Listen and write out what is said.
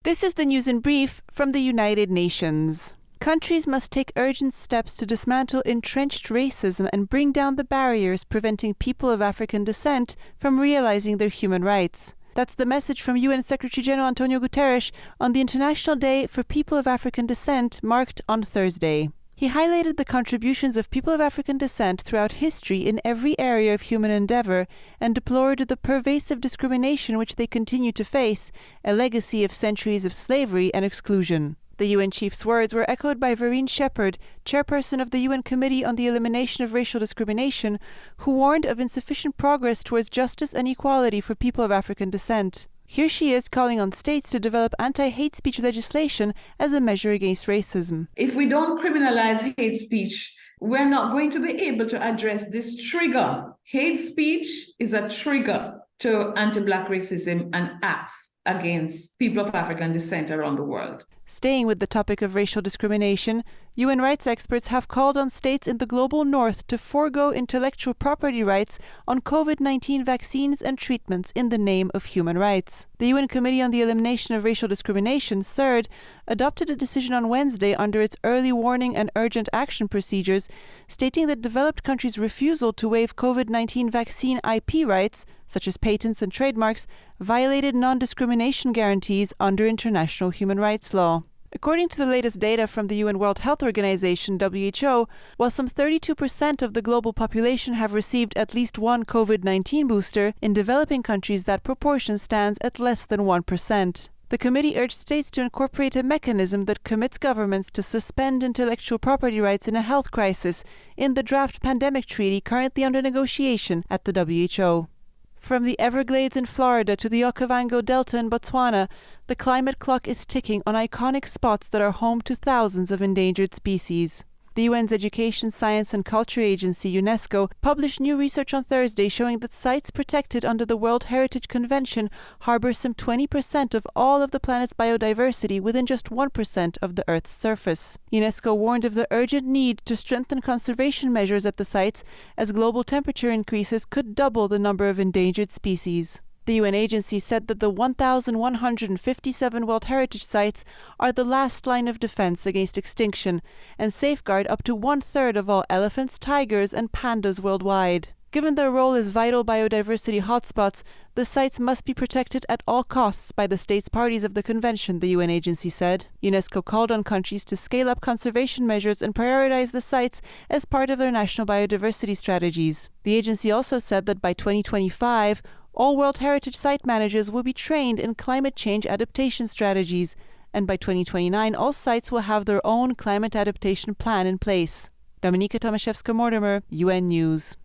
This is the news in brief from the United Nations. Countries must take urgent steps to dismantle entrenched racism and bring down the barriers preventing people of African descent from realizing their human rights. That's the message from UN Secretary-General Antonio Guterres on the International Day for People of African Descent, marked on Thursday. He highlighted the contributions of people of African descent throughout history in every area of human endeavor and deplored the pervasive discrimination which they continue to face, a legacy of centuries of slavery and exclusion. The UN chief's words were echoed by Vereen Shepherd, chairperson of the UN Committee on the Elimination of Racial Discrimination, who warned of insufficient progress towards justice and equality for people of African descent. Here she is calling on states to develop anti-hate speech legislation as a measure against racism. If we don't criminalize hate speech, we're not going to be able to address this trigger. Hate speech is a trigger to anti-Black racism and acts against people of African descent around the world. Staying with the topic of racial discrimination, UN rights experts have called on states in the global north to forego intellectual property rights on COVID-19 vaccines and treatments in the name of human rights. The UN Committee on the Elimination of Racial Discrimination, CERD, adopted a decision on Wednesday under its early warning and urgent action procedures, stating that developed countries' refusal to waive COVID-19 vaccine IP rights, such as patents and trademarks, violated non-discrimination guarantees under international human rights law. According to the latest data from the UN World Health Organization, WHO, while some 32% of the global population have received at least one COVID-19 booster, in developing countries that proportion stands at less than 1%. The committee urged states to incorporate a mechanism that commits governments to suspend intellectual property rights in a health crisis in the draft pandemic treaty currently under negotiation at the WHO. From the Everglades in Florida to the Okavango Delta in Botswana, the climate clock is ticking on iconic spots that are home to thousands of endangered species. The UN's Education, Science and Culture Agency, UNESCO, published new research on Thursday showing that sites protected under the World Heritage Convention harbor some 20% of all of the planet's biodiversity within just 1% of the Earth's surface. UNESCO warned of the urgent need to strengthen conservation measures at the sites, as global temperature increases could double the number of endangered species. The UN agency said that the 1,157 World Heritage Sites are the last line of defense against extinction and safeguard up to 1/3 of all elephants, tigers, and pandas worldwide. Given their role as vital biodiversity hotspots, the sites must be protected at all costs by the states parties of the convention, the UN agency said. UNESCO called on countries to scale up conservation measures and prioritize the sites as part of their national biodiversity strategies. The agency also said that by 2025, all World Heritage Site managers will be trained in climate change adaptation strategies, and by 2029 all sites will have their own climate adaptation plan in place. Dominika, Tomaszewska-Mortimer, UN News.